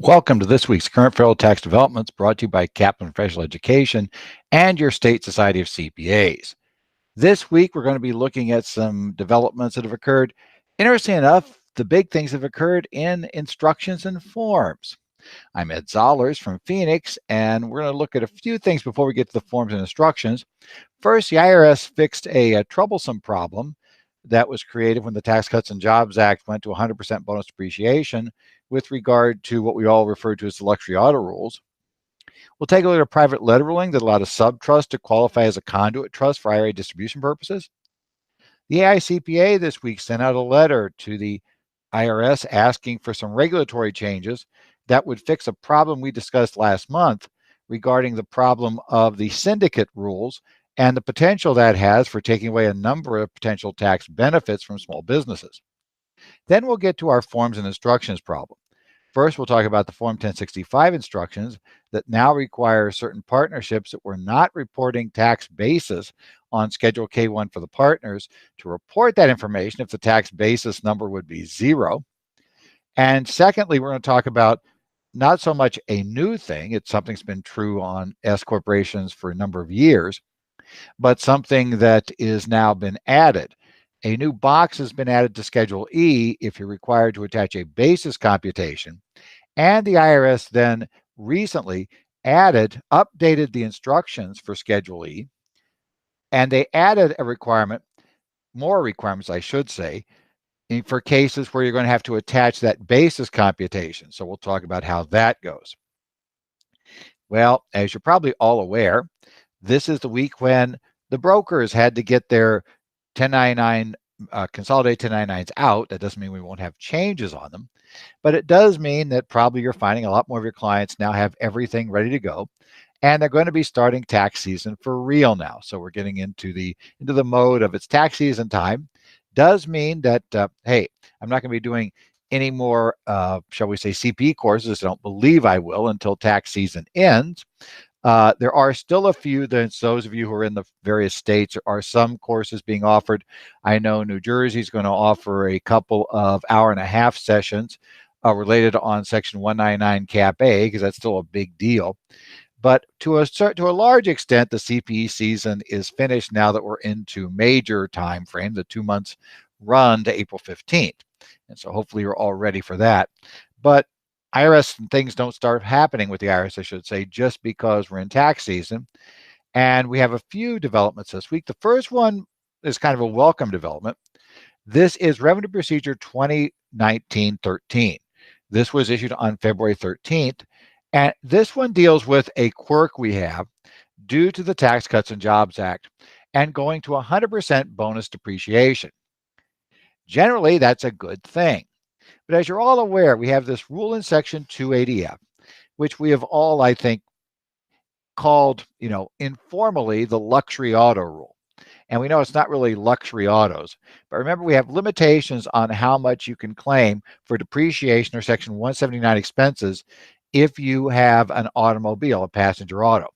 Welcome to this week's Current Federal Tax Developments brought to you by Kaplan Professional Education and your State Society of CPAs. This week, we're going to be looking at some developments that have occurred. Interesting enough, the big things have occurred in instructions and forms. I'm Ed Zollers from Phoenix, and we're going to look at a few things before we get to the forms and instructions. First, the IRS fixed a troublesome problem that was created when the Tax Cuts and Jobs Act went to 100% bonus depreciation with regard to what we all refer to as the luxury auto rules. We'll take a look at a private letter ruling that allowed a subtrust to qualify as a conduit trust for IRA distribution purposes. The AICPA this week sent out a letter to the IRS asking for some regulatory changes that would fix a problem we discussed last month regarding the problem of the syndicate rules and the potential that has for taking away a number of potential tax benefits from small businesses. Then we'll get to our forms and instructions problem. First, we'll talk about the Form 1065 instructions that now require certain partnerships that were not reporting tax basis on Schedule K1 for the partners to report that information if the tax basis number would be 0. And secondly, we're going to talk about not so much a new thing, it's something that's been true on S corporations for a number of years, but something that is now been added. A new box has been added to Schedule E if you're required to attach a basis computation. And the IRS then recently updated the instructions for Schedule E, and they added a requirement, more requirements, I should say, for cases where you're going to have to attach that basis computation. So we'll talk about how that goes. Well, as you're probably all aware, this is the week when the brokers had to get their 1099 consolidated 1099s out. That doesn't mean we won't have changes on them, but it does mean that probably you're finding a lot more of your clients now have everything ready to go, and they're going to be starting tax season for real now. So we're getting into the mode of it's tax season time. Does mean that hey, I'm not going to be doing any more, shall we say, CP courses. I don't believe I will until tax season ends. There are still a few, those of you who are in the various states, there are some courses being offered. I know New Jersey is going to offer a couple of hour-and-a-half sessions related on Section 199 Cap A, because that's still a big deal. But to a large extent, the CPE season is finished now that we're into major time frame, the 2 months run to April 15th. And so hopefully you're all ready for that. But IRS and things don't start happening with the IRS, I should say, just because we're in tax season. And we have a few developments this week. The first one is kind of a welcome development. This is Revenue Procedure 2019-13. This was issued on February 13th. And this one deals with a quirk we have due to the Tax Cuts and Jobs Act and going to 100% bonus depreciation. Generally, that's a good thing. But as you're all aware, we have this rule in Section 280F, which we have all, I think, called, informally the luxury auto rule. And we know it's not really luxury autos. But remember, we have limitations on how much you can claim for depreciation or Section 179 expenses if you have an automobile, a passenger auto.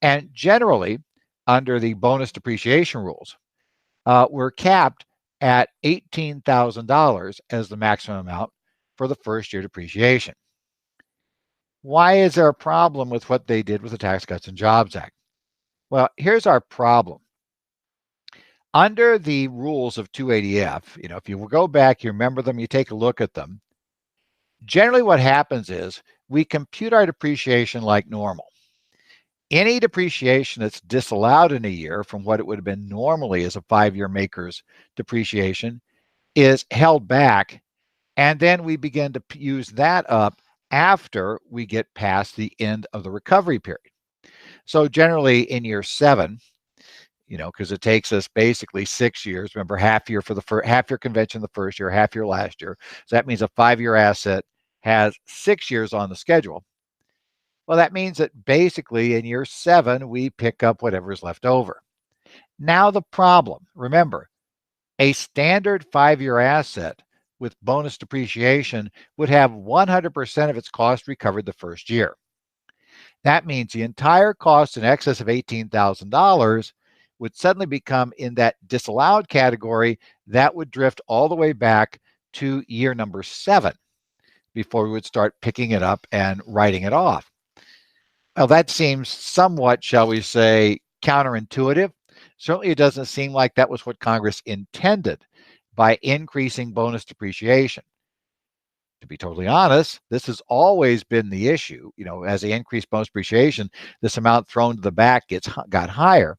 And generally, under the bonus depreciation rules, we're capped at $18,000 as the maximum amount for the first year depreciation. Why is there a problem with what they did with the Tax Cuts and Jobs Act? Well, here's our problem. Under the rules of 280F, if you go back, you remember them, you take a look at them, generally what happens is we compute our depreciation like normal. Any depreciation that's disallowed in a year from what it would have been normally as a 5-year maker's depreciation is held back, and then we begin to use that up after we get past the end of the recovery period. So generally in year 7, because it takes us basically 6 years. Remember, half year for the half year convention the first year, half year last year. So that means a 5-year asset has 6 years on the schedule. Well, that means that basically in year 7, we pick up whatever is left over. Now the problem, remember, a standard 5-year asset with bonus depreciation would have 100% of its cost recovered the first year. That means the entire cost in excess of $18,000 would suddenly become in that disallowed category that would drift all the way back to year number 7. before we would start picking it up and writing it off. Well, that seems somewhat, shall we say, counterintuitive. Certainly, it doesn't seem like that was what Congress intended by increasing bonus depreciation. To be totally honest, this has always been the issue. As they increase bonus depreciation, this amount thrown to the back got higher.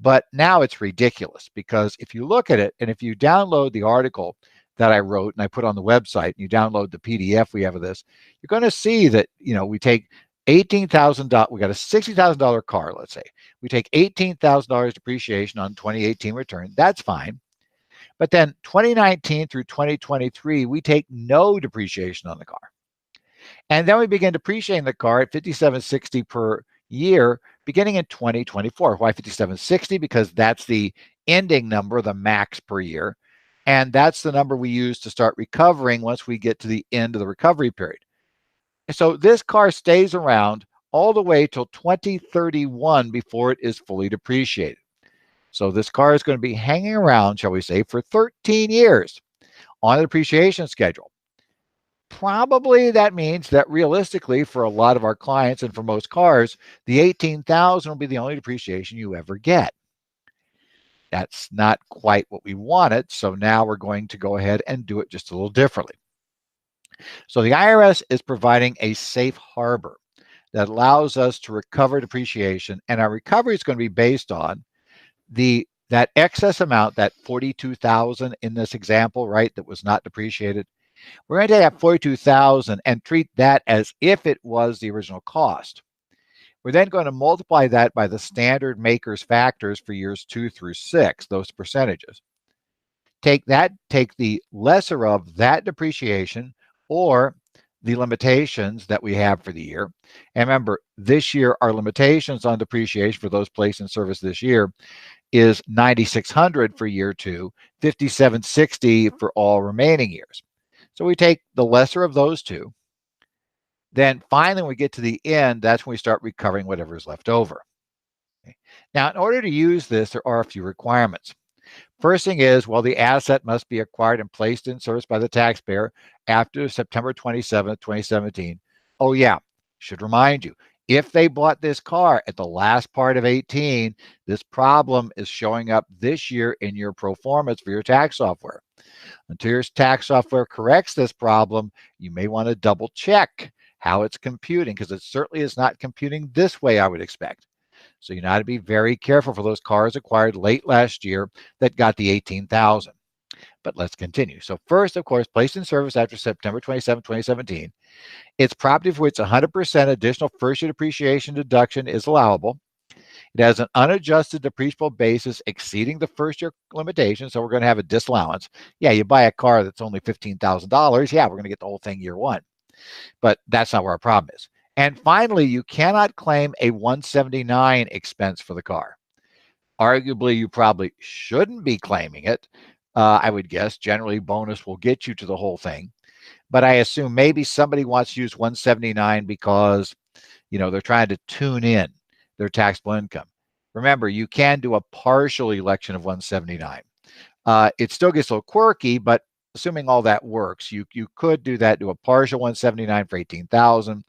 But now it's ridiculous, because if you look at it, and if you download the article that I wrote and I put on the website, and you download the PDF we have of this, you're going to see that, we take $18,000, we got a $60,000 car, let's say. We take $18,000 depreciation on 2018 return. That's fine. But then 2019 through 2023, we take no depreciation on the car. And then we begin depreciating the car at $5,760 per year beginning in 2024. Why $5,760? Because that's the ending number, the max per year. And that's the number we use to start recovering once we get to the end of the recovery period. So this car stays around all the way till 2031 before it is fully depreciated. So this car is going to be hanging around, shall we say, for 13 years on a depreciation schedule. Probably that means that realistically, for a lot of our clients and for most cars, the $18,000 will be the only depreciation you ever get. That's not quite what we wanted, so now we're going to go ahead and do it just a little differently. So the IRS is providing a safe harbor that allows us to recover depreciation, and our recovery is going to be based on that excess amount, that $42,000 in this example, right, that was not depreciated. We're going to take that $42,000 and treat that as if it was the original cost. We're then going to multiply that by the standard makers factors for years 2 through 6, those percentages. Take the lesser of that depreciation or the limitations that we have for the year. And remember, this year, our limitations on depreciation for those placed in service this year is $9,600 for year 2, $5,760 for all remaining years. So we take the lesser of those two. Then finally, when we get to the end, that's when we start recovering whatever is left over. Okay. Now, in order to use this, there are a few requirements. First thing is, the asset must be acquired and placed in service by the taxpayer after September 27th, 2017. Oh yeah, should remind you, if they bought this car at the last part of 18, this problem is showing up this year in your pro formas for your tax software. Until your tax software corrects this problem, you may want to double check how it's computing, because it certainly is not computing this way, I would expect. So you need to be very careful for those cars acquired late last year that got the $18,000. But let's continue. So first, of course, placed in service after September 27, 2017, it's property for which 100% additional first-year depreciation deduction is allowable. It has an unadjusted depreciable basis exceeding the first-year limitation, so we're going to have a disallowance. Yeah, you buy a car that's only $15,000. Yeah, we're going to get the whole thing year 1. But that's not where our problem is. And finally, you cannot claim a 179 expense for the car. Arguably, you probably shouldn't be claiming it. I would guess generally bonus will get you to the whole thing. But I assume maybe somebody wants to use 179 because, they're trying to tune in their taxable income. Remember, you can do a partial election of 179. It still gets a little quirky, but assuming all that works, you could do that, do a partial 179 for 18,000,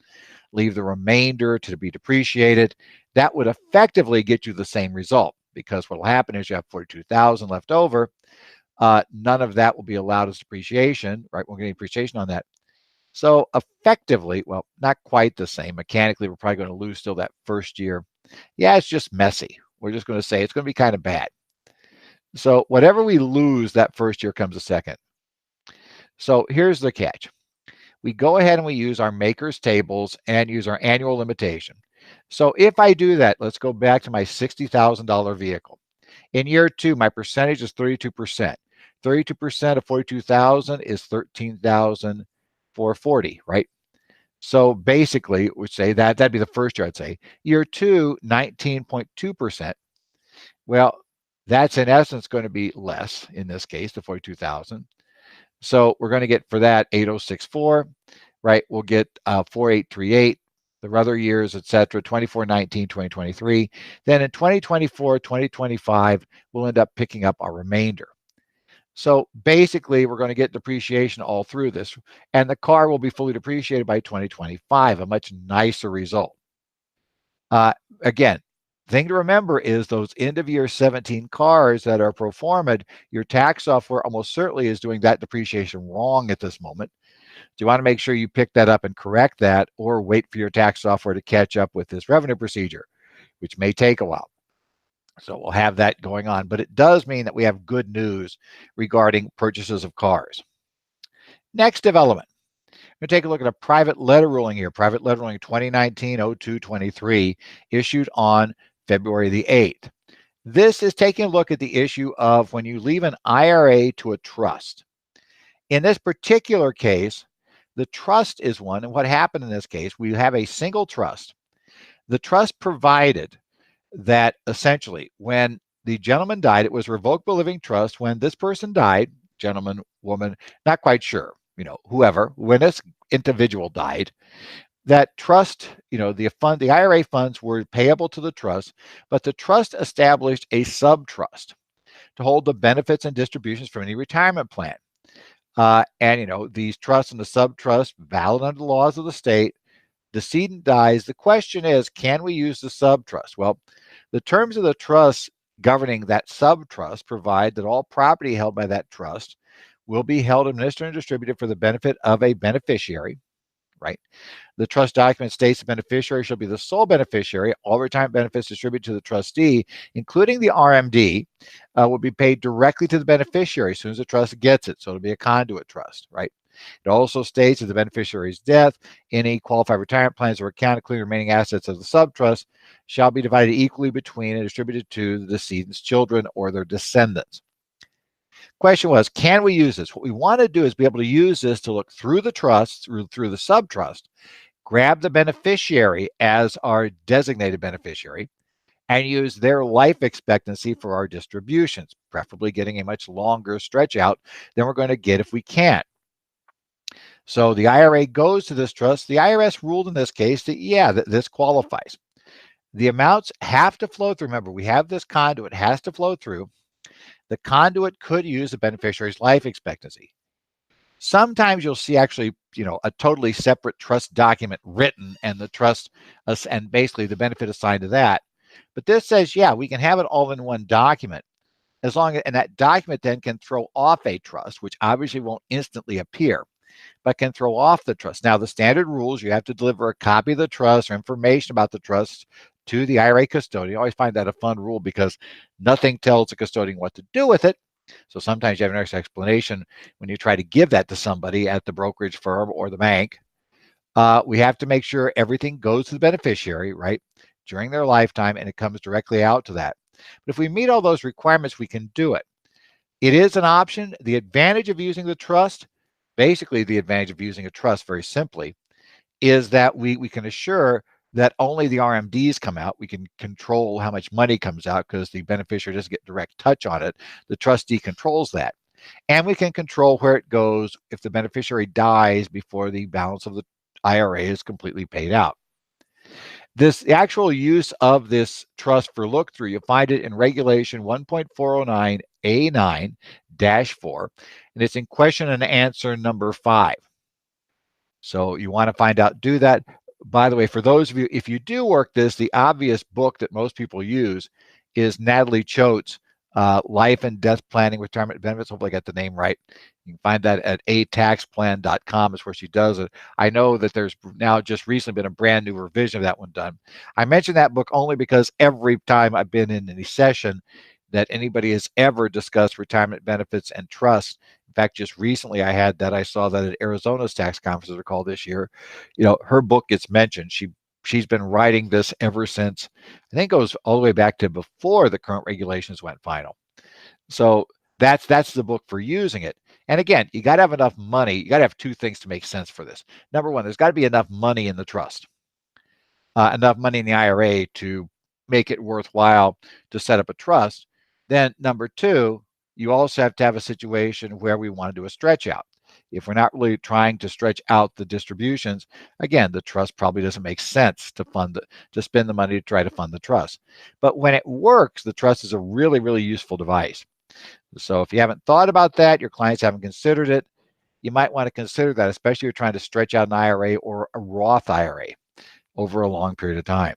leave the remainder to be depreciated. That would effectively get you the same result, because what will happen is you have 42,000 left over. None of that will be allowed as depreciation, right? We're getting depreciation on that. So effectively, not quite the same. Mechanically, we're probably going to lose still that first year. Yeah, it's just messy. We're just going to say it's going to be kind of bad. So whatever we lose that first year comes a second. So here's the catch. We go ahead and we use our makers tables and use our annual limitation. So if I do that, let's go back to my $60,000 vehicle. In year 2, my percentage is 32%. 32% of 42,000 is 13,440, right? So basically, we would say that'd be the first year, I'd say. Year 2, 19.2%. Well, that's in essence going to be less in this case, the 42,000. So we're going to get for that 8064, right? We'll get 4838. The other years, etc., 2419, 2023. Then in 2024, 2025, we'll end up picking up our remainder. So basically, we're going to get depreciation all through this, and the car will be fully depreciated by 2025, a much nicer result. Again, thing to remember is those end of year 17 cars that are pro forma'd, your tax software almost certainly is doing that depreciation wrong at this moment. Do you want to make sure you pick that up and correct that, or wait for your tax software to catch up with this revenue procedure, which may take a while? So we'll have that going on, but it does mean that we have good news regarding purchases of cars. Next development. We're going to take a look at a private letter ruling here, private letter ruling 2019-02-23, issued on February the 8th. This is taking a look at the issue of when you leave an IRA to a trust. In this particular case, the trust is one, and what happened in this case, we have a single trust. The trust provided that essentially when the gentleman died, it was a revocable living trust. When this person died, gentleman, woman, not quite sure, whoever, when this individual died, that trust, the IRA funds were payable to the trust, but the trust established a subtrust to hold the benefits and distributions from any retirement plan. And these trusts and the subtrust, valid under the laws of the state. Decedent dies. The question is, can we use the subtrust? Well, the terms of the trust governing that subtrust provide that all property held by that trust will be held, administered, and distributed for the benefit of a beneficiary, right? The trust document states the beneficiary shall be the sole beneficiary. All retirement benefits distributed to the trustee, including the RMD, will be paid directly to the beneficiary as soon as the trust gets it. So it'll be a conduit trust, right? It also states that the beneficiary's death, any qualified retirement plans or account, including remaining assets of the subtrust, shall be divided equally between and distributed to the decedent's children or their descendants. Question was, can we use this? What we want to do is be able to use this to look through the trust, through the subtrust, grab the beneficiary as our designated beneficiary, and use their life expectancy for our distributions, preferably getting a much longer stretch out than we're going to get if we can't. So the IRA goes to this trust. The IRS ruled in this case that this qualifies. The amounts have to flow through. Remember, we have this conduit, has to flow through. The conduit could use the beneficiary's life expectancy. Sometimes you'll see actually, a totally separate trust document written and the trust and basically the benefit assigned to that. But this says, we can have it all in one document as long as, and that document then can throw off a trust, which obviously won't instantly appear, but can throw off the trust. Now, the standard rules, you have to deliver a copy of the trust or information about the trust to the IRA custodian. I always find that a fun rule because nothing tells the custodian what to do with it. So sometimes you have an extra explanation when you try to give that to somebody at the brokerage firm or the bank. We have to make sure everything goes to the beneficiary, right, during their lifetime, and it comes directly out to that. But if we meet all those requirements, we can do it. It is an option. The advantage of using the trust, basically the advantage of using a trust very simply, is that we can assure that only the RMDs come out. We can control how much money comes out because the beneficiary doesn't get direct touch on it. The trustee controls that. And we can control where it goes if the beneficiary dies before the balance of the IRA is completely paid out. The actual use of this trust for look-through, you'll find it in Regulation 1.409A9-4, and it's in question and answer number 5. So you want to find out, do that. By the way, for those of you, if you do work this, the obvious book that most people use is Natalie Choate's Life and Death Planning Retirement Benefits. Hopefully I got the name right. You can find that at ataxplan.com is where she does it. I know that there's now just recently been a brand new revision of that one done. I mention that book only because every time I've been in any session that anybody has ever discussed retirement benefits and trust. In fact, just recently I saw that at Arizona's tax conferences are called this year. Her book gets mentioned. She's been writing this ever since, I think it goes all the way back to before the current regulations went final. So that's the book for using it. And again, you got to have enough money. You got to have two things to make sense for this. Number one, there's got to be enough money in the trust, enough money in the IRA to make it worthwhile to set up a trust. Then number two, you also have to have a situation where we want to do a stretch out. If we're not really trying to stretch out the distributions, again, the trust probably doesn't make sense to spend the money to try to fund the trust. But when it works, the trust is a really, really useful device. So if you haven't thought about that, your clients haven't considered it, you might want to consider that, especially if you're trying to stretch out an IRA or a Roth IRA over a long period of time.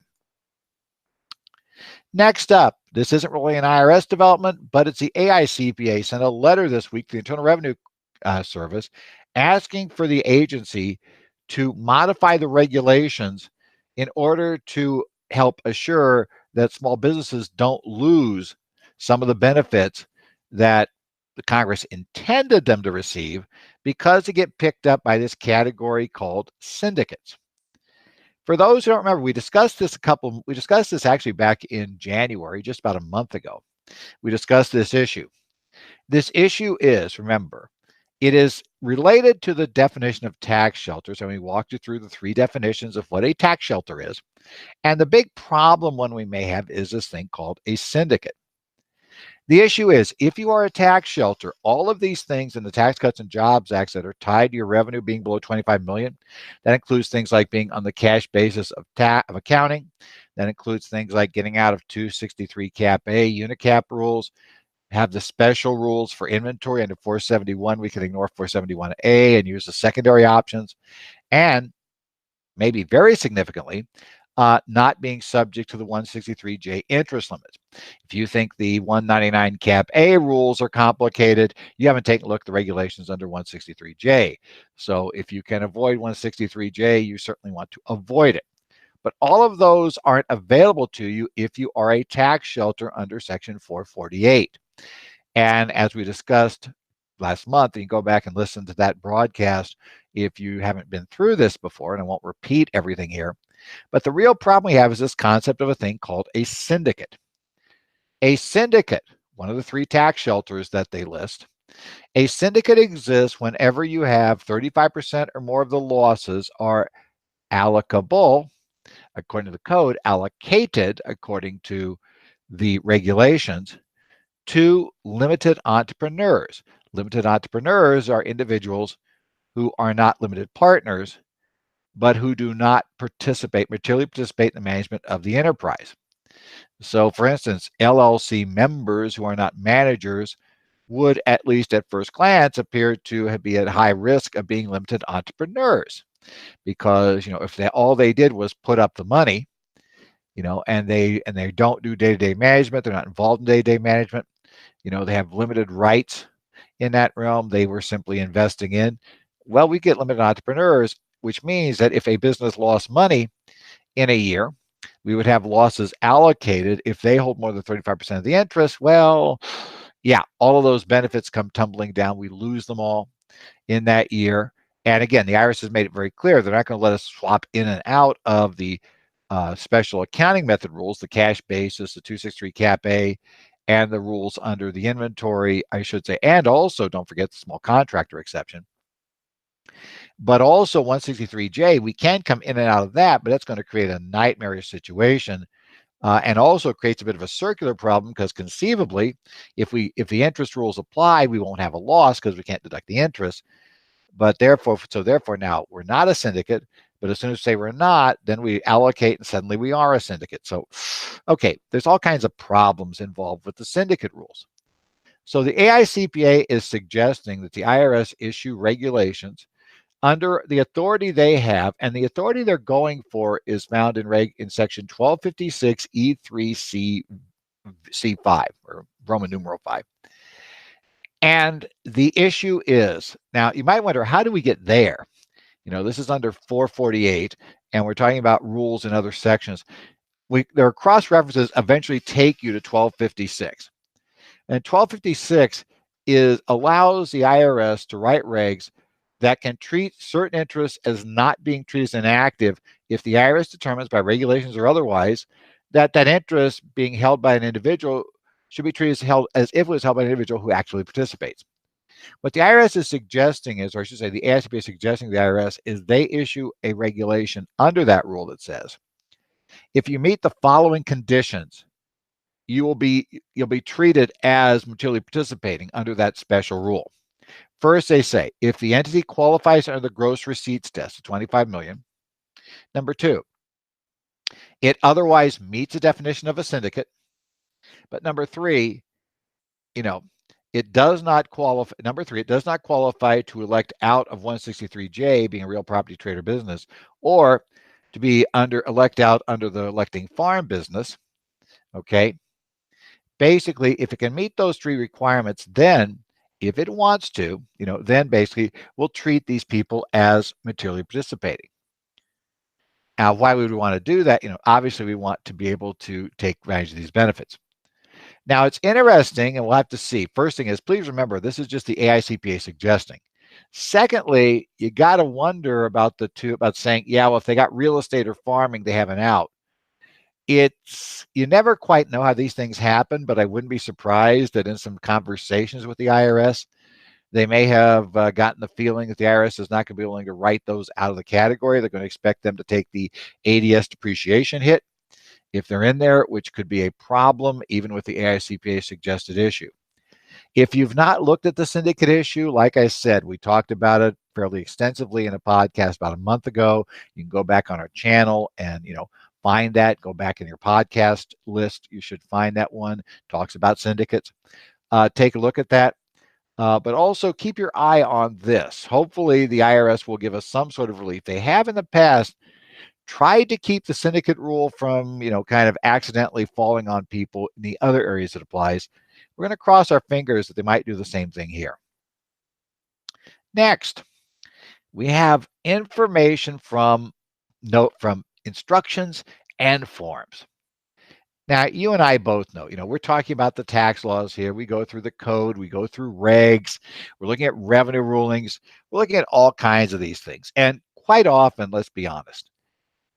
Next up, this isn't really an IRS development, but it's the AICPA sent a letter this week to the Internal Revenue Service asking for the agency to modify the regulations in order to help assure that small businesses don't lose some of the benefits that the Congress intended them to receive because they get picked up by this category called syndicates. For those who don't remember, we discussed this actually back in January, just about a month ago. We discussed this issue. This issue is, remember, it is related to the definition of tax shelters, and we walked you through the three definitions of what a tax shelter is. And the big problem one we may have is this thing called a syndicate. The issue is, if you are a tax shelter, all of these things in the Tax Cuts and Jobs Act that are tied to your revenue being below 25 million, that includes things like being on the cash basis of accounting. That includes things like getting out of 263 Cap A unicap rules, have the special rules for inventory under 471. We can ignore 471A and use the secondary options, and maybe very significantly, not being subject to the 163J interest limits. If you think the 199 Cap A rules are complicated, you haven't taken a look at the regulations under 163J. So if you can avoid 163J, you certainly want to avoid it. But all of those aren't available to you if you are a tax shelter under Section 448. And as we discussed last month, you can go back and listen to that broadcast if you haven't been through this before, and I won't repeat everything here. But the real problem we have is this concept of a thing called a syndicate. A syndicate, one of the three tax shelters that they list, a syndicate exists whenever you have 35% or more of the losses are allocable, according to the code, allocated, according to the regulations, to limited entrepreneurs. Limited entrepreneurs are individuals who are not limited partners, but who do not materially participate in the management of the enterprise. So, for instance, LLC members who are not managers would, at least at first glance, appear to be at high risk of being limited entrepreneurs, because if all they did was put up the money, and they don't do day-to-day management, they're not involved in day-to-day management, they have limited rights in that realm, they were simply investing in. Well, we get limited entrepreneurs, which means that if a business lost money in a year, we would have losses allocated. If they hold more than 35% of the interest, well, yeah, all of those benefits come tumbling down. We lose them all in that year. And again, the IRS has made it very clear they're not going to let us swap in and out of the special accounting method rules, the cash basis, the 263 Cap A, and the rules under the inventory, I should say, and also don't forget the small contractor exception. But also 163J, we can come in and out of that, but that's going to create a nightmarish situation, and also creates a bit of a circular problem, because conceivably, if the interest rules apply, we won't have a loss because we can't deduct the interest. But therefore now we're not a syndicate. But as soon as we say we're not, then we allocate and suddenly we are a syndicate. So, okay, there's all kinds of problems involved with the syndicate rules. So the AICPA is suggesting that the IRS issue regulations under the authority they have, and the authority they're going for is found in section 1256 E3 C5, or Roman numeral 5. And the issue is, now you might wonder, how do we get there? This is under 448, and we're talking about rules in other sections. There are cross references eventually take you to 1256. And 1256 allows the IRS to write regs that can treat certain interests as not being treated as inactive if the IRS determines by regulations or otherwise that interest being held by an individual should be treated as if it was held by an individual who actually participates. What the IRS is suggesting is, or I should say the AICPA is suggesting to the IRS, is they issue a regulation under that rule that says, if you meet the following conditions, you'll be treated as materially participating under that special rule. First, they say, if the entity qualifies under the gross receipts test, 25 million. Number two, it otherwise meets the definition of a syndicate. But number three, It does not qualify, number 3, it does not qualify to elect out of 163J, being a real property trade or business, or to be elect out under the electing farm business. Okay. Basically, if it can meet those 3 requirements, then if it wants to, then basically we'll treat these people as materially participating. Now, why would we want to do that? Obviously we want to be able to take advantage of these benefits. Now, it's interesting, and we'll have to see. First thing is, please remember, this is just the AICPA suggesting. Secondly, you got to wonder about about saying, yeah, well, if they got real estate or farming, they have an out. You never quite know how these things happen, but I wouldn't be surprised that in some conversations with the IRS, they may have gotten the feeling that the IRS is not going to be willing to write those out of the category. They're going to expect them to take the ADS depreciation hit if they're in there, which could be a problem even with the AICPA suggested issue. If you've not looked at the syndicate issue, like I said, we talked about it fairly extensively in a podcast about a month ago. You can go back on our channel and, find that. Go back in your podcast list. You should find that one. Talks about syndicates. Take a look at that. But also keep your eye on this. Hopefully the IRS will give us some sort of relief. They have in the past tried to keep the syndicate rule from, kind of accidentally falling on people in the other areas it applies. We're going to cross our fingers that they might do the same thing here. Next, we have information from instructions and forms. Now, you and I both know, we're talking about the tax laws here. We go through the code, we go through regs, we're looking at revenue rulings, we're looking at all kinds of these things. And quite often, let's be honest,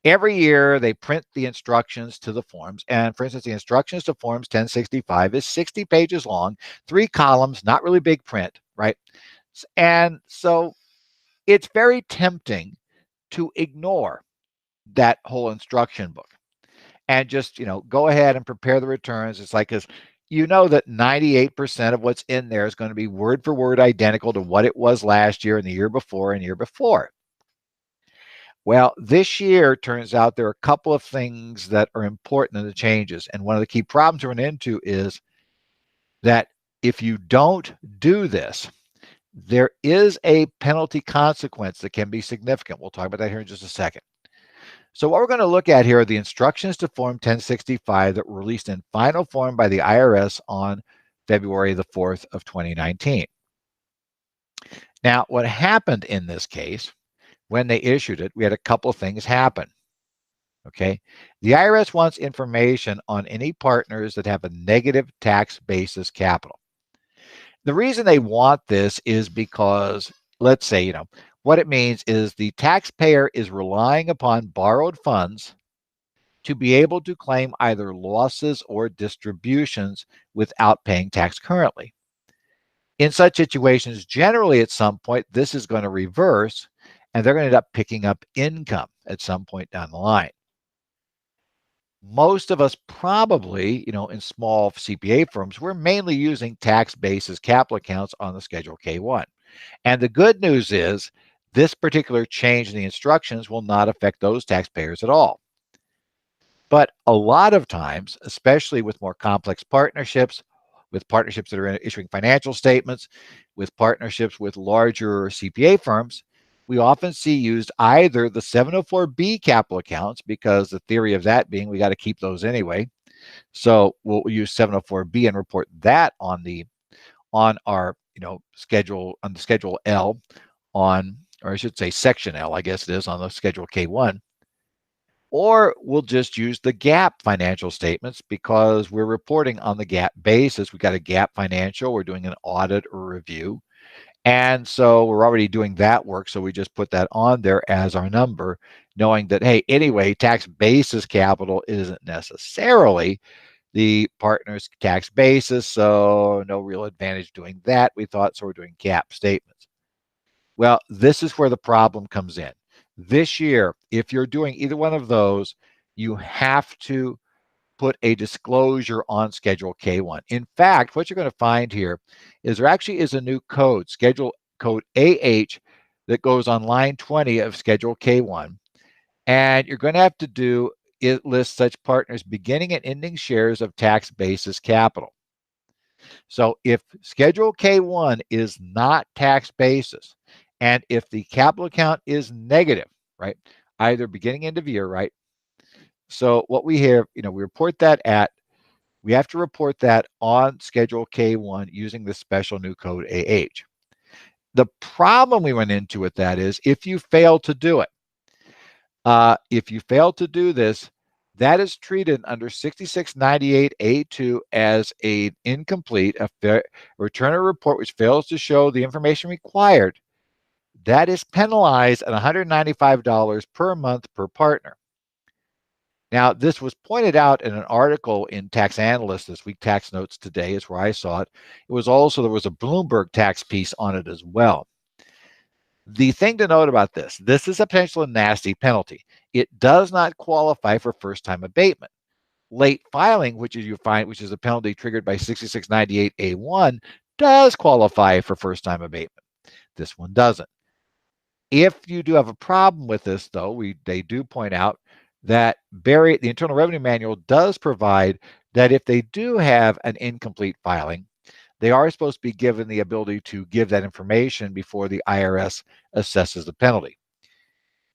every year they print the instructions to the forms. And for instance, the instructions to forms 1065 is 60 pages long, 3 columns, not really big print, right? And so it's very tempting to ignore that whole instruction book and just, go ahead and prepare the returns. It's like, because that 98% of what's in there is going to be word for word identical to what it was last year and the year before and year before. Well, this year turns out there are a couple of things that are important in the changes. And one of the key problems we run into is that if you don't do this, there is a penalty consequence that can be significant. We'll talk about that here in just a second. So what we're going to look at here are the instructions to Form 1065 that were released in final form by the IRS on February the 4th of 2019. Now, what happened in this case, when they issued it, we had a couple of things happen. Okay. The IRS wants information on any partners that have a negative tax basis capital. The reason they want this is because, let's say, what it means is the taxpayer is relying upon borrowed funds to be able to claim either losses or distributions without paying tax currently. In such situations, generally at some point, this is going to reverse and they're going to end up picking up income at some point down the line. Most of us probably, in small CPA firms, we're mainly using tax basis capital accounts on the Schedule K1. And the good news is this particular change in the instructions will not affect those taxpayers at all. But a lot of times, especially with more complex partnerships, with partnerships that are issuing financial statements, with partnerships with larger CPA firms, we often see used either the 704B capital accounts, because the theory of that being we got to keep those anyway. So we'll use 704B and report that on our schedule, on the Schedule L, or I should say Section L, I guess it is, on the Schedule K1. Or we'll just use the GAAP financial statements because we're reporting on the GAAP basis. We got a GAAP financial, we're doing an audit or review. And so we're already doing that work. So we just put that on there as our number, knowing that, hey, anyway, tax basis capital isn't necessarily the partner's tax basis. So no real advantage doing that, we thought. So we're doing GAAP statements. Well, this is where the problem comes in. This year, if you're doing either one of those, you have to put a disclosure on Schedule K1. In fact, what you're going to find here is there actually is a new code, Schedule Code AH, that goes on line 20 of Schedule K1. And you're going to have to do, it lists such partners beginning and ending shares of tax basis capital. So if Schedule K1 is not tax basis, and if the capital account is negative, right, either beginning end of year, right? So what we have, we report that we have to report that on Schedule K1 using the special new code AH. The problem we run into with that is if you fail to do it, if you fail to do this, that is treated under 6698A2 as an incomplete, return a report which fails to show the information required. That is penalized at $195 per month per partner. Now, this was pointed out in an article in Tax Analyst this week. Tax Notes Today is where I saw it. It was also, there was a Bloomberg tax piece on it as well. The thing to note about this is a potentially nasty penalty. It does not qualify for first-time abatement. Late filing, which is a penalty triggered by 6698A1, does qualify for first-time abatement. This one doesn't. If you do have a problem with this, though, they do point out that the Internal Revenue Manual does provide that if they do have an incomplete filing, they are supposed to be given the ability to give that information before the IRS assesses the penalty.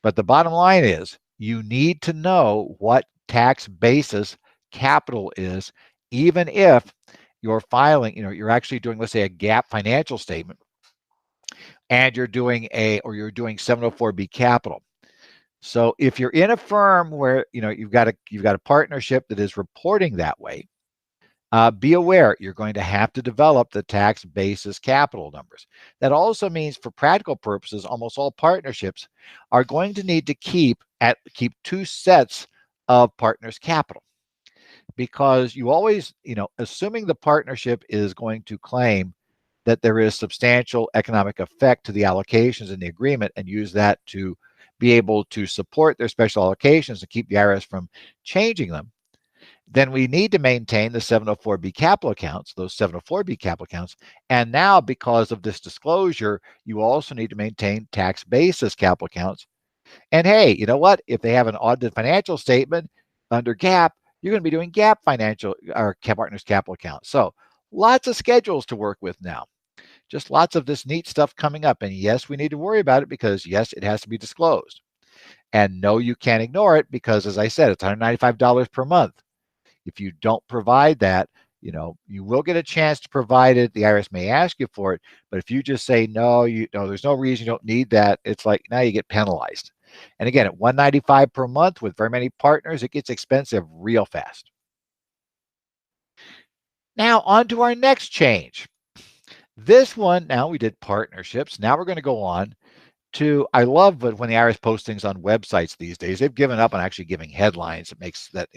But the bottom line is you need to know what tax basis capital is, even if you're filing, you're actually doing, let's say, a GAAP financial statement, and you're doing 704B capital. So if you're in a firm where you've got a partnership that is reporting that way, be aware you're going to have to develop the tax basis capital numbers. That also means, for practical purposes, almost all partnerships are going to need to keep 2 sets of partners' capital, because you always, assuming the partnership is going to claim that there is substantial economic effect to the allocations in the agreement and use that to be able to support their special allocations and keep the IRS from changing them, then we need to maintain the 704B capital accounts, those 704B capital accounts. And now, because of this disclosure, you also need to maintain tax basis capital accounts. And hey, you know what? If they have an audited financial statement under GAAP, you're going to be doing GAAP financial or partners capital accounts. So lots of schedules to work with now. Just lots of this neat stuff coming up. And yes, we need to worry about it because, yes, it has to be disclosed. And no, you can't ignore it because, as I said, it's $195 per month. If you don't provide that, you will get a chance to provide it. The IRS may ask you for it. But if you just say, no, there's no reason you don't need that, it's like now you get penalized. And again, at $195 per month with very many partners, it gets expensive real fast. Now, on to our next change. This one, now we did partnerships. Now we're going to go on to, I love when the IRS posts things on websites these days. They've given up on actually giving headlines. It makes that,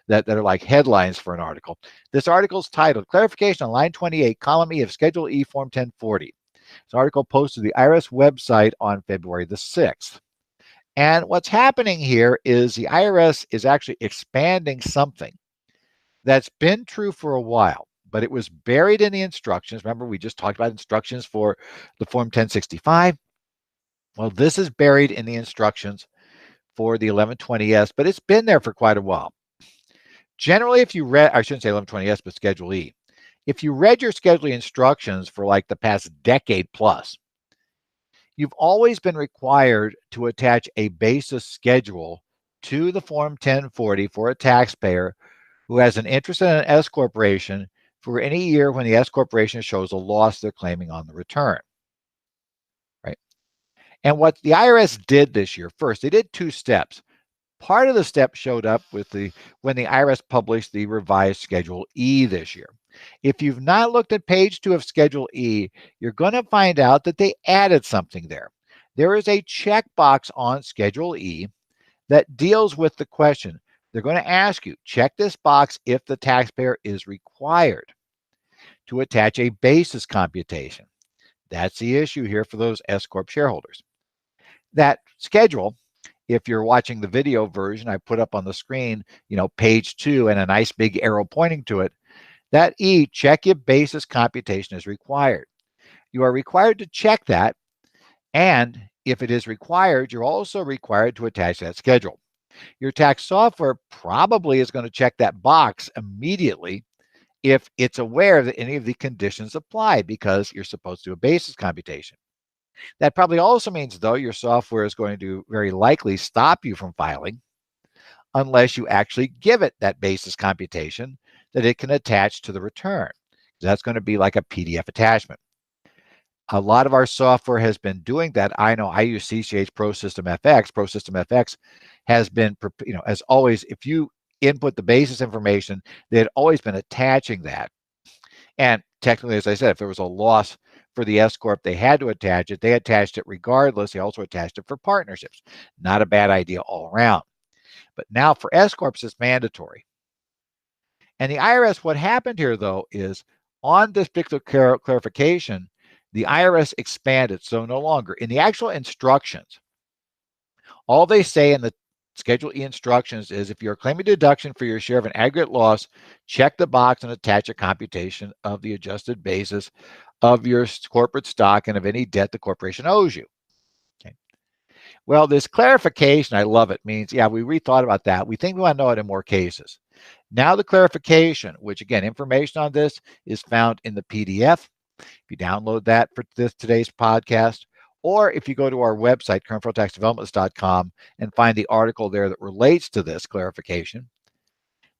that are like headlines for an article. This article is titled Clarification on line 28, column E of Schedule E, Form 1040. It's an article posted to the IRS website on February the 6th. And what's happening here is the IRS is actually expanding something that's been true for a while, but it was buried in the instructions. Remember, we just talked about instructions for the Form 1065. Well, this is buried in the instructions for the 1120S, but it's been there for quite a while. Generally, if you read, I shouldn't say 1120S, but Schedule E. If you read your Schedule E instructions for like the past decade plus, you've always been required to attach a basis schedule to the Form 1040 for a taxpayer who has an interest in an S corporation for any year when the S corporation shows a loss they're claiming on the return. Right? And what the IRS did this year, first, they did 2 steps. Part of the step showed up when the IRS published the revised Schedule E this year. If you've not looked at page 2 of Schedule E, you're going to find out that they added something there. There is a checkbox on Schedule E that deals with the question. They're going to ask you, check this box if the taxpayer is required to attach a basis computation. That's the issue here for those SCorp shareholders. That schedule, if you're watching the video version, I put up on the screen, page 2 and a nice big arrow pointing to it. That E, check if basis computation is required. You are required to check that. And if it is required, you're also required to attach that schedule. Your tax software probably is going to check that box immediately if it's aware that any of the conditions apply because you're supposed to do a basis computation. That probably also means, though, your software is going to very likely stop you from filing unless you actually give it that basis computation that it can attach to the return. That's going to be like a PDF attachment. A lot of our software has been doing that. I know I use CCH ProSystem FX. ProSystem FX has been, as always, if you input the basis information, they had always been attaching that. And technically, as I said, if there was a loss for the SCorp, they had to attach it. They attached it regardless. They also attached it for partnerships. Not a bad idea all around. But now for SCorps, it's mandatory. And the IRS, what happened here, though, is on this particular clarification, the IRS expanded. So no longer in the actual instructions, all they say in the Schedule E instructions is if you're claiming deduction for your share of an aggregate loss, check the box and attach a computation of the adjusted basis of your corporate stock and of any debt the corporation owes you. Okay. Well, this clarification, I love it, means, yeah, we rethought about that. We think we want to know it in more cases. Now the clarification, which again, information on this is found in the PDF. If you download that for today's podcast, or if you go to our website, currentfederaltaxdevelopments.com, and find the article there that relates to this clarification.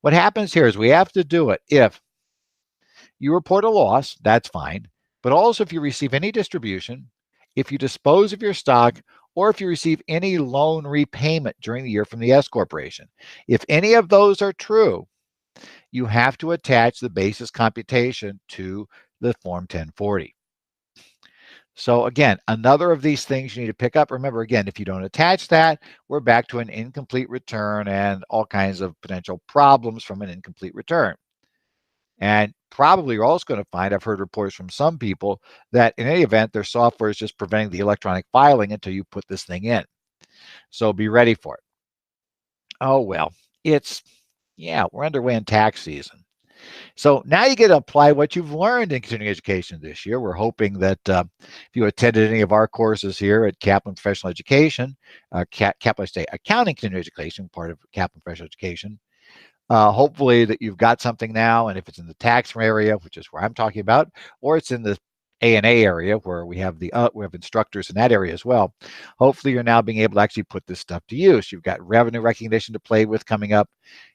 What happens here is we have to do it if you report a loss, that's fine, but also if you receive any distribution, if you dispose of your stock, or if you receive any loan repayment during the year from the S Corporation. If any of those are true, you have to attach the basis computation to the Form 1040. So again, another of these things you need to pick up. Remember, again, if you don't attach that, we're back to an incomplete return and all kinds of potential problems from an incomplete return. And probably you're also going to find, I've heard reports from some people, that in any event, their software is just preventing the electronic filing until you put this thing in. So be ready for it. Oh, well, we're underway in tax season. So now you get to apply what you've learned in continuing education this year. We're hoping that if you attended any of our courses here at Kaplan Professional Education, Kaplan State Accounting Continuing Education, part of Kaplan Professional Education, hopefully that you've got something now. And if it's in the tax area, which is where I'm talking about, or it's in the A&A area where we have we have instructors in that area as well. Hopefully you're now being able to actually put this stuff to use. You've got revenue recognition to play with coming up.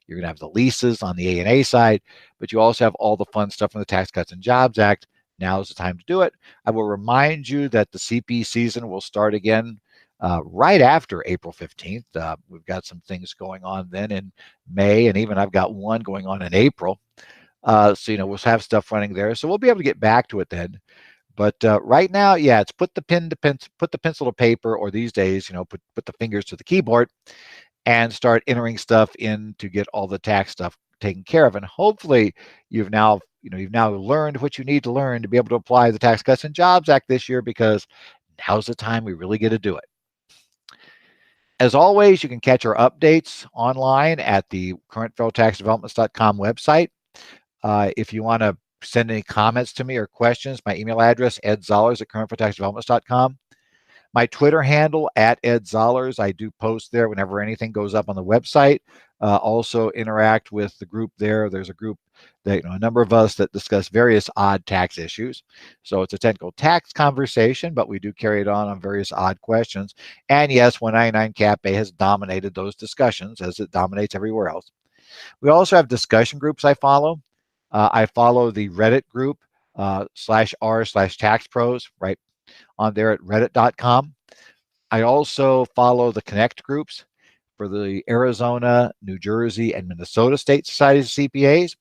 You're going to have the leases on the A&A side, but you also have all the fun stuff from the Tax Cuts and Jobs Act. Now is the time to do it. I will remind you that the CP season will start again right after April 15th. We've got some things going on then in May, and even I've got one going on in April. So, we'll have stuff running there. So we'll be able to get back to it then. But right now, yeah, it's put the pencil to paper, or these days, put the fingers to the keyboard and start entering stuff in to get all the tax stuff taken care of. And hopefully you've now learned what you need to learn to be able to apply the Tax Cuts and Jobs Act this year, because now's the time we really get to do it. As always, you can catch our updates online at the currentfederaltaxdevelopments.com website. If you want to send any comments to me or questions, my email address, edzollers@currentfederaltaxdevelopments.com. My Twitter handle, @edzollers. I do post there whenever anything goes up on the website. Also interact with the group there. There's a group that, a number of us that discuss various odd tax issues. So it's a technical tax conversation, but we do carry it on various odd questions. And yes, 199 CAPA has dominated those discussions as it dominates everywhere else. We also have discussion groups I follow. I follow the Reddit group /r/taxpros right on there at reddit.com. I also follow the Connect groups for the Arizona, New Jersey, and Minnesota State Societies of CPAs.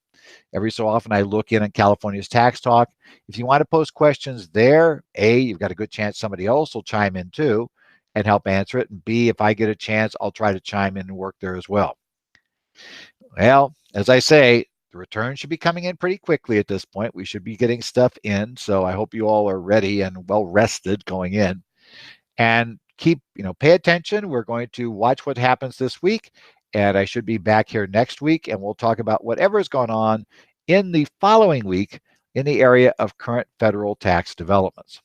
Every so often I look in on California's Tax Talk. If you want to post questions there, A, you've got a good chance somebody else will chime in too and help answer it. And B, if I get a chance, I'll try to chime in and work there as well. Well, as I say, the return should be coming in pretty quickly at this point. We should be getting stuff in. So I hope you all are ready and well rested going in. And pay attention. We're going to watch what happens this week. And I should be back here next week, and we'll talk about whatever is going on in the following week in the area of current federal tax developments.